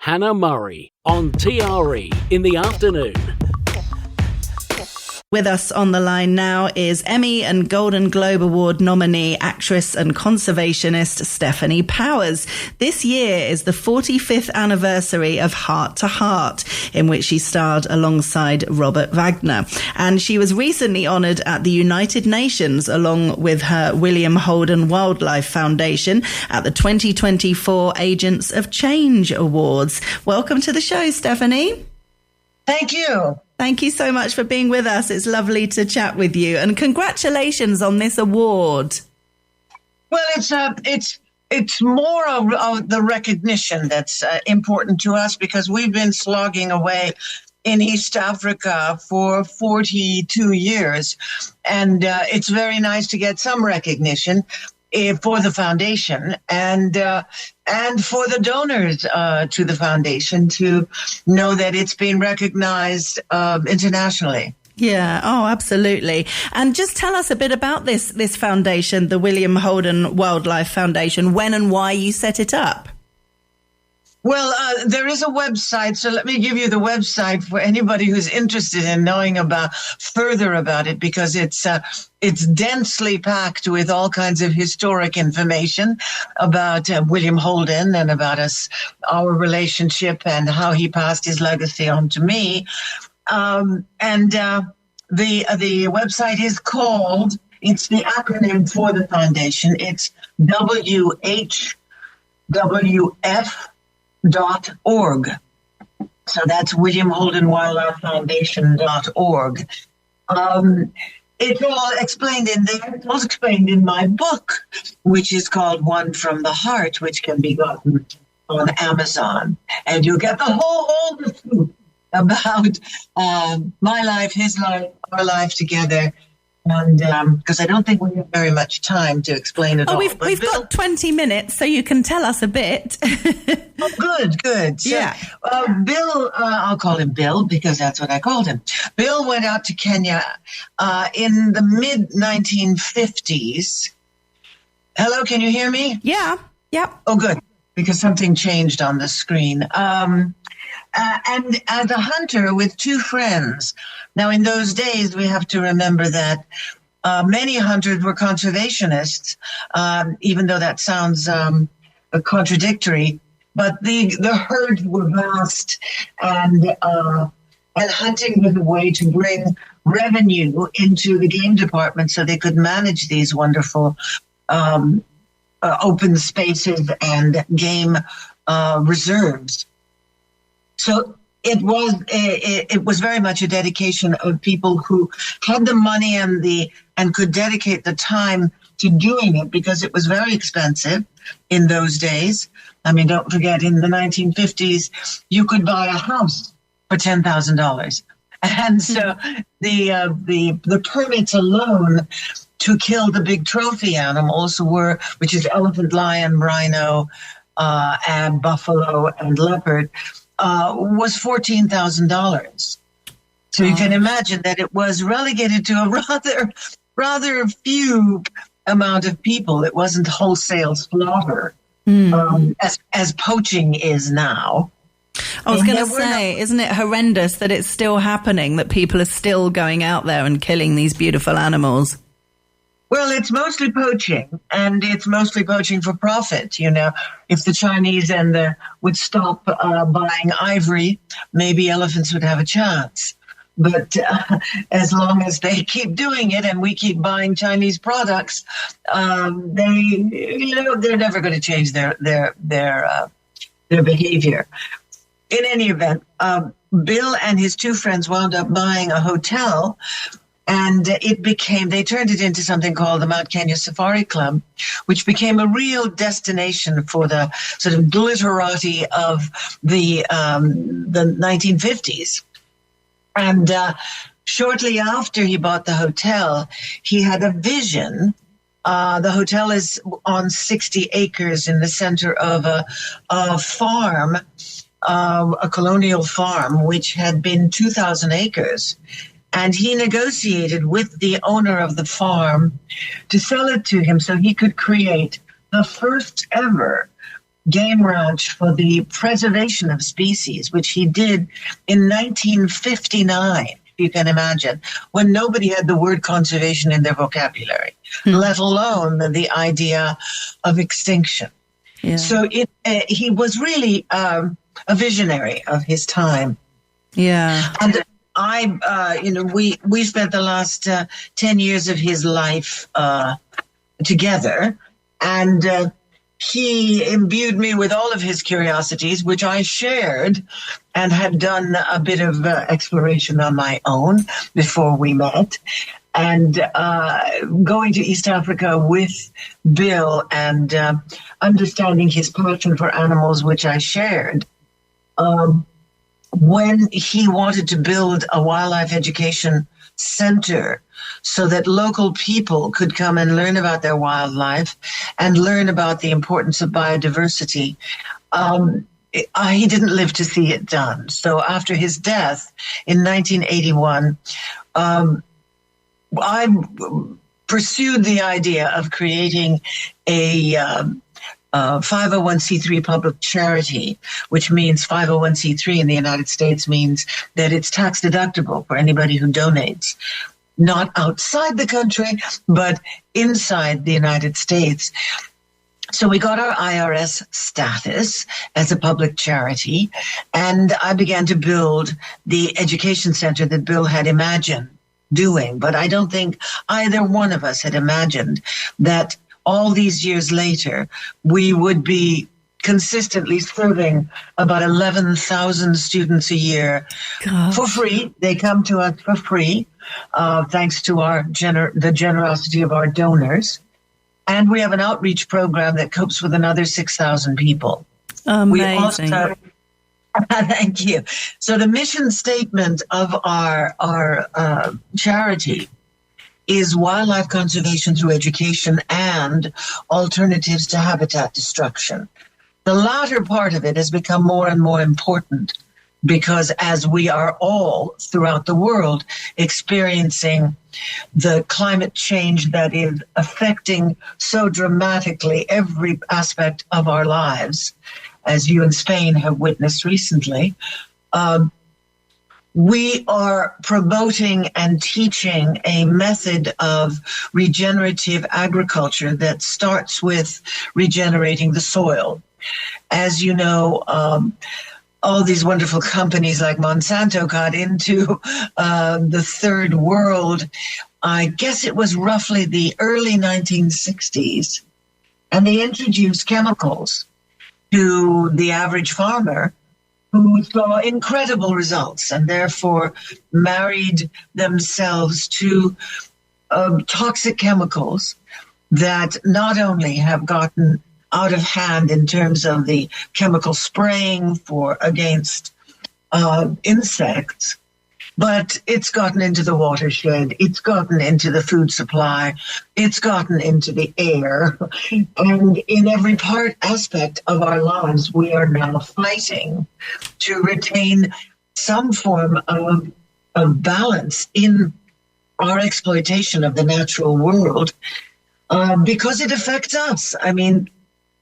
Hannah Murray on TRE in the afternoon. With us on the line now is Emmy and Golden Globe Award nominee, actress and conservationist Stefanie Powers. This year is the 45th anniversary of Heart to Heart, in which she starred alongside Robert Wagner. And she was recently honoured at the United Nations along with her William Holden Wildlife Foundation at the 2024 Agents of Change Awards. Welcome to the show, Stefanie. Thank you. Thank you so much for being with us. It's lovely to chat with you, and congratulations on this award. Well, it's more of the recognition that's important to us, because we've been slogging away in East Africa for 42 years, and it's very nice to get some recognition for the foundation and for the donors to the foundation to know that it's being recognized internationally. Yeah, oh, absolutely. And just tell us a bit about this foundation, the William Holden Wildlife Foundation, when and why you set it up. Well, there is a website, so let me give you the website for anybody who's interested in knowing further about it, because it's densely packed with all kinds of historic information about William Holden and about our relationship and how he passed his legacy on to me. The website is called, it's the acronym for the foundation. It's WHWF.org. So that's William Holden Wildlife Foundation.org. It's all explained in there. It's also explained in my book, which is called One from the Heart, which can be gotten on Amazon. And you'll get all the scoop about my life, his life, our life together. And because I don't think we have very much time to explain it all. We've got 20 minutes, so you can tell us a bit. Oh, good. So, yeah. Bill, I'll call him Bill because that's what I called him. Bill went out to Kenya in the mid-1950s. Hello, can you hear me? Yeah. Oh, good, because something changed on the screen. And as a hunter with two friends. Now, in those days, we have to remember that many hunters were conservationists, even though that sounds contradictory. But the herds were vast, and hunting was a way to bring revenue into the game department so they could manage these wonderful open spaces and game reserves. So it was very much a dedication of people who had the money and could dedicate the time to doing it, because it was very expensive in those days. I mean, don't forget, in the 1950s, you could buy a house for $10,000. And so the permits alone to kill the big trophy animals which is elephant, lion, rhino, and buffalo and leopard, was $14,000. So you can imagine that it was relegated to a rather few amount of people. It wasn't wholesale slaughter, as poaching is now. I was going to say, isn't it horrendous that it's still happening, that people are still going out there and killing these beautiful animals? Well, it's mostly poaching, and it's mostly poaching for profit. You know, if the Chinese would stop buying ivory, maybe elephants would have a chance. But as long as they keep doing it and we keep buying Chinese products, they're never going to change their behavior. In any event, Bill and his two friends wound up buying a hotel. And they turned it into something called the Mount Kenya Safari Club, which became a real destination for the sort of glitterati of the 1950s. And shortly after he bought the hotel, he had a vision. The hotel is on 60 acres in the center of a farm, a colonial farm, which had been 2,000 acres. And he negotiated with the owner of the farm to sell it to him so he could create the first ever game ranch for the preservation of species, which he did in 1959, if you can imagine, when nobody had the word conservation in their vocabulary, let alone the idea of extinction. Yeah. So he was really a visionary of his time. Yeah. And we spent the last 10 years of his life together, and he imbued me with all of his curiosities, which I shared and had done a bit of exploration on my own before we met. And going to East Africa with Bill and understanding his passion for animals, which I shared, when he wanted to build a wildlife education center so that local people could come and learn about their wildlife and learn about the importance of biodiversity, he didn't live to see it done. So after his death in 1981, I pursued the idea of creating a 501c3 public charity, which means 501c3 in the United States means that it's tax deductible for anybody who donates, not outside the country, but inside the United States. So we got our IRS status as a public charity, and I began to build the education center that Bill had imagined doing. But I don't think either one of us had imagined that all these years later, we would be consistently serving about 11,000 students a year for free. They come to us for free, thanks to the generosity of our donors. And we have an outreach program that copes with another 6,000 people. Amazing. Thank you. So the mission statement of our charity is wildlife conservation through education and alternatives to habitat destruction. The latter part of it has become more and more important because as we are all throughout the world experiencing the climate change that is affecting so dramatically every aspect of our lives, as you in Spain have witnessed recently, we are promoting and teaching a method of regenerative agriculture that starts with regenerating the soil. As you know, all these wonderful companies like Monsanto got into the third world, I guess it was roughly the early 1960s, and they introduced chemicals to the average farmer who saw incredible results and therefore married themselves to toxic chemicals that not only have gotten out of hand in terms of the chemical spraying against insects, but it's gotten into the watershed, it's gotten into the food supply, it's gotten into the air, and in every aspect of our lives, we are now fighting to retain some form of balance in our exploitation of the natural world because it affects us. I mean,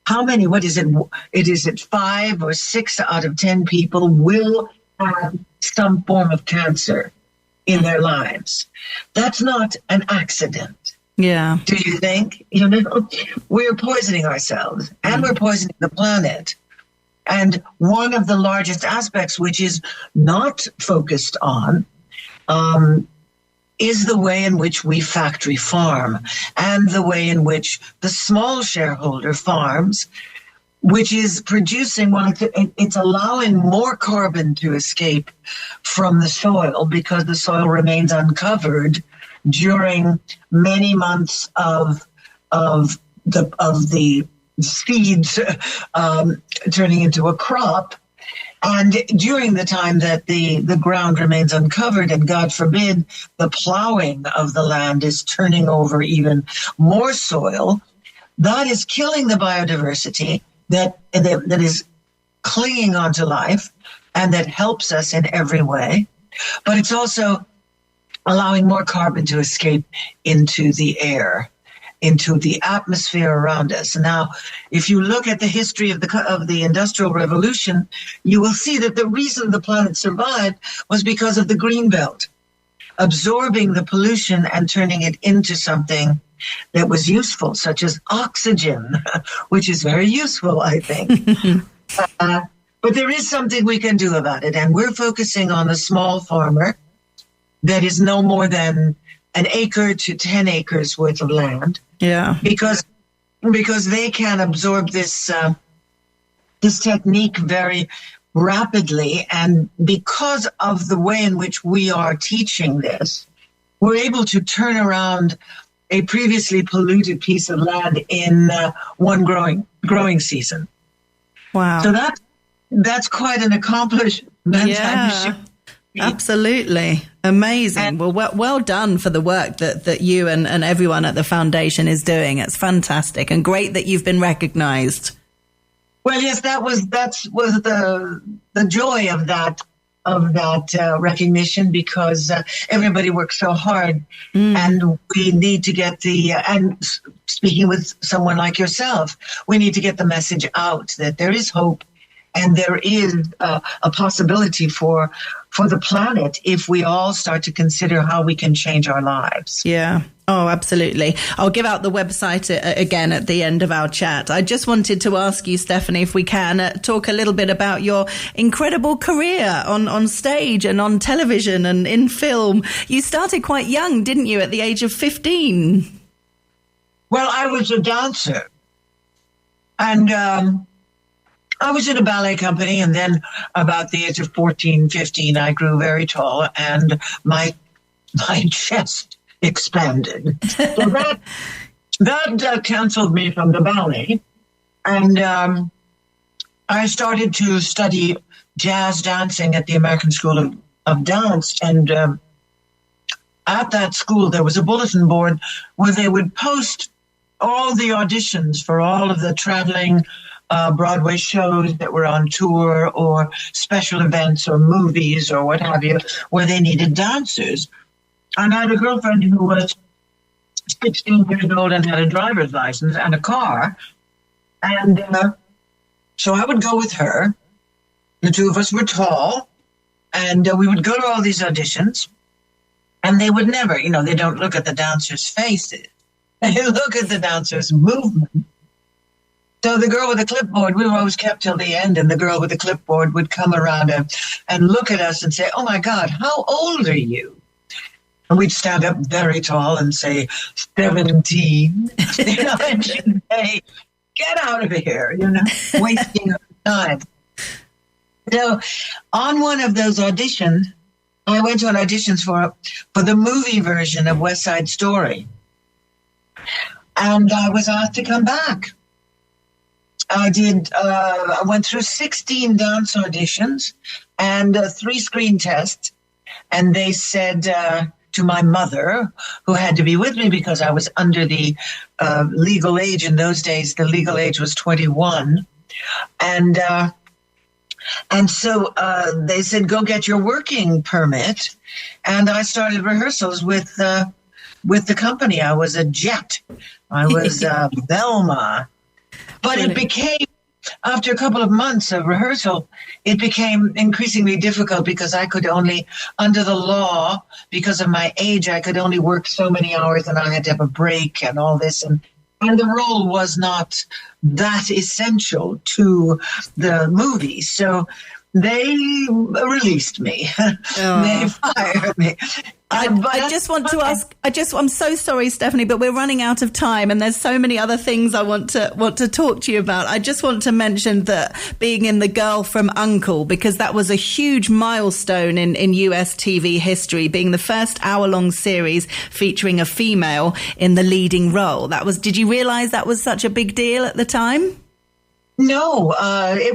how many, what is it? Is it 5 or 6 out of 10 people will have some form of cancer in their lives? That's not an accident. Yeah. Do you think? We're poisoning ourselves and we're poisoning the planet. And one of the largest aspects, which is not focused on, is the way in which we factory farm and the way in which the small shareholder farms, which is producing, it's allowing more carbon to escape from the soil because the soil remains uncovered during many months of the seeds turning into a crop. And during the time that the ground remains uncovered, and God forbid, the plowing of the land is turning over even more soil, that is killing the biodiversity that is clinging onto life and that helps us in every way. But it's also allowing more carbon to escape into the air. into the atmosphere around us. Now, if you look at the history of the Industrial Revolution, you will see that the reason the planet survived was because of the green belt, absorbing the pollution and turning it into something that was useful, such as oxygen, which is very useful, I think. But there is something we can do about it, and we're focusing on the small farmer that is no more than an acre to 10 acres worth of land. Yeah. Because they can absorb this technique very rapidly, and because of the way in which we are teaching this, we're able to turn around a previously polluted piece of land in one growing season. Wow. So that's quite an accomplishment. Yeah, absolutely. Amazing. Well done for the work that you and everyone at the foundation is doing. It's fantastic and great that you've been recognized. Well, yes, that was the joy of that recognition, because everybody works so hard, and we need to get and speaking with someone like yourself, we need to get the message out that there is hope and there is a possibility for the planet if we all start to consider how we can change our lives. Yeah. Oh, absolutely. I'll give out the website again at the end of our chat. I just wanted to ask you, Stefanie, if we can talk a little bit about your incredible career on stage and on television and in film. You started quite young, didn't you, at the age of 15? Well, I was a dancer, and I was in a ballet company, and then about the age of 14, 15, I grew very tall, and my chest expanded. So that canceled me from the ballet, and I started to study jazz dancing at the American School of Dance, and at that school there was a bulletin board where they would post all the auditions for all of the traveling Broadway shows that were on tour, or special events or movies or what have you, where they needed dancers. And I had a girlfriend who was 16 years old and had a driver's license and a car. And so I would go with her. The two of us were tall, and we would go to all these auditions. And they would never, they don't look at the dancers' faces. They look at the dancers' movement. So the girl with the clipboard, we were always kept till the end, and the girl with the clipboard would come around and look at us and say, "Oh my God, how old are you?" And we'd stand up very tall and say, 17. And she'd say, "Get out of here, wasting our time." So on one of those auditions, I went to an auditions for the movie version of West Side Story. And I was asked to come back. I went through 16 dance auditions and 3 screen tests. And they said to my mother, who had to be with me because I was under the legal age. In those days, the legal age was 21. And so they said, "Go get your working permit." And I started rehearsals with the company. I was a jet. I was Velma. But it became, after a couple of months of rehearsal, it became increasingly difficult because I could only, under the law, because of my age, I could only work so many hours, and I had to have a break and all this. And the role was not that essential to the movie. So they released me. Oh. They fired me. I just want to ask, I'm so sorry, Stefanie, but we're running out of time, and there's so many other things I want to talk to you about. I just want to mention that being in The Girl from U.N.C.L.E., because that was a huge milestone in US TV history, being the first hour-long series featuring a female in the leading role. Did you realize that was such a big deal at the time? No,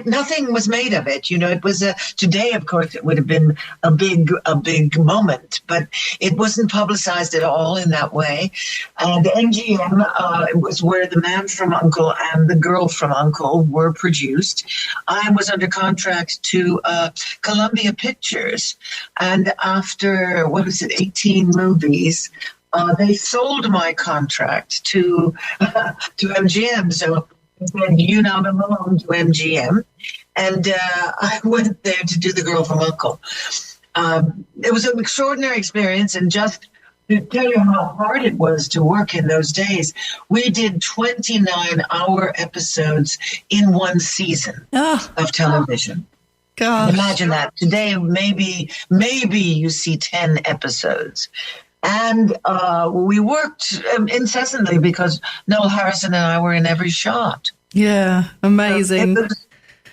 nothing was made of it. It was today, of course, it would have been a big moment, but it wasn't publicized at all in that way. And MGM was where The Man from U.N.C.L.E. and The Girl from U.N.C.L.E. were produced. I was under contract to Columbia Pictures, and after 18 movies, they sold my contract to MGM. So they said, you now belong to MGM. And I went there to do The Girl from U.N.C.L.E. It was an extraordinary experience, and just to tell you how hard it was to work in those days, we did 29-hour episodes in one season of television. Gosh. Imagine that. Today, maybe you see 10 episodes. And we worked incessantly because Noel Harrison and I were in every shot. Yeah, amazing.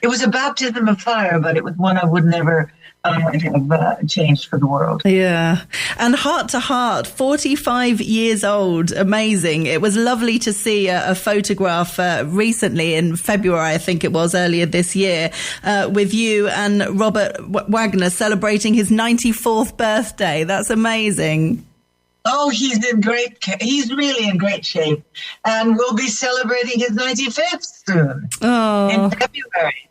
It was a baptism of fire, but it was one I would never have changed for the world. Yeah. And Heart to Heart, 45 years old. Amazing. It was lovely to see a photograph recently in February, I think it was, earlier this year, with you and Robert Wagner celebrating his 94th birthday. That's amazing. Oh, he's really in great shape. And we'll be celebrating his 95th soon in February.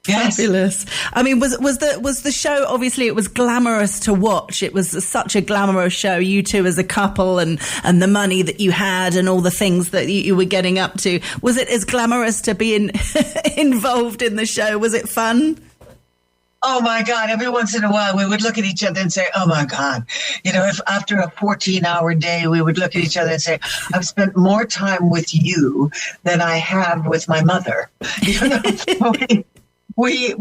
Yes. Fabulous. I mean, was the show, obviously it was glamorous to watch. It was such a glamorous show, you two as a couple, and the money that you had and all the things that you were getting up to. Was it as glamorous to be involved in the show? Was it fun? Oh my God, every once in a while we would look at each other and say, oh my God, if after a 14-hour day, we would look at each other and say, I've spent more time with you than I have with my mother. We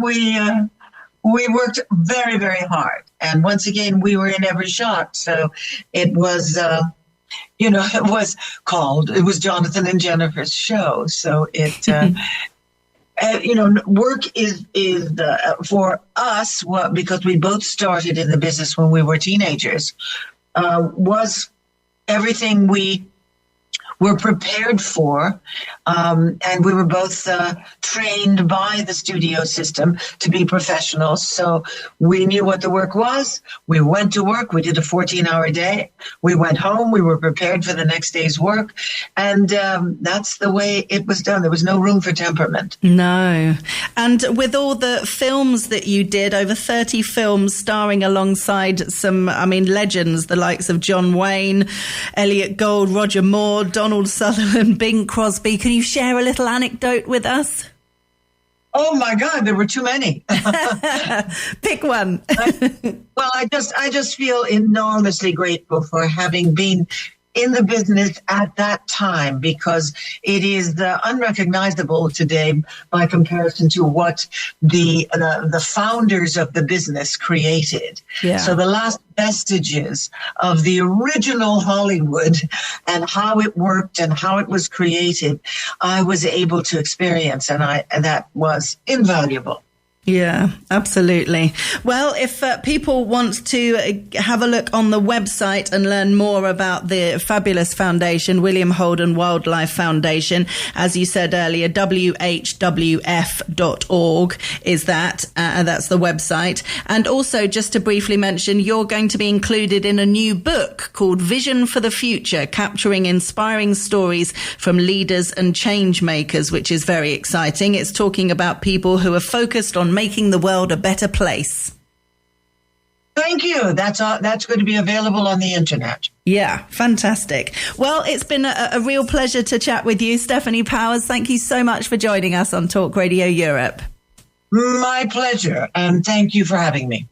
worked very, very hard. And once again, we were in every shot. So it was, it was Jonathan and Jennifer's show. So it, work is for us, because we both started in the business when we were teenagers, was everything we were prepared for, and we were both trained by the studio system to be professionals. So we knew what the work was. We went to work. We did a 14-hour day. We went home. We were prepared for the next day's work. And that's the way it was done. There was no room for temperament. No. And with all the films that you did, over 30 films starring alongside some, legends, the likes of John Wayne, Elliot Gould, Roger Moore, Donald Sutherland, Bing Crosby. Can you share a little anecdote with us? Oh my God, there were too many. Pick one. I just feel enormously grateful for having been in the business at that time, because it is unrecognizable today by comparison to what the founders of the business created. Yeah. So the last vestiges of the original Hollywood and how it worked and how it was created, I was able to experience, and that was invaluable. Yeah, absolutely. Well, if people want to have a look on the website and learn more about the fabulous foundation, William Holden Wildlife Foundation, as you said earlier, whwf.org is that. That's the website. And also, just to briefly mention, you're going to be included in a new book called Vision for the Future, capturing inspiring stories from leaders and change makers, which is very exciting. It's talking about people who are focused on making the world a better place. Thank you. That's going to be available on the internet. Yeah, fantastic. Well, it's been a real pleasure to chat with you, Stefanie Powers. Thank you so much for joining us on Talk Radio Europe. My pleasure, and thank you for having me.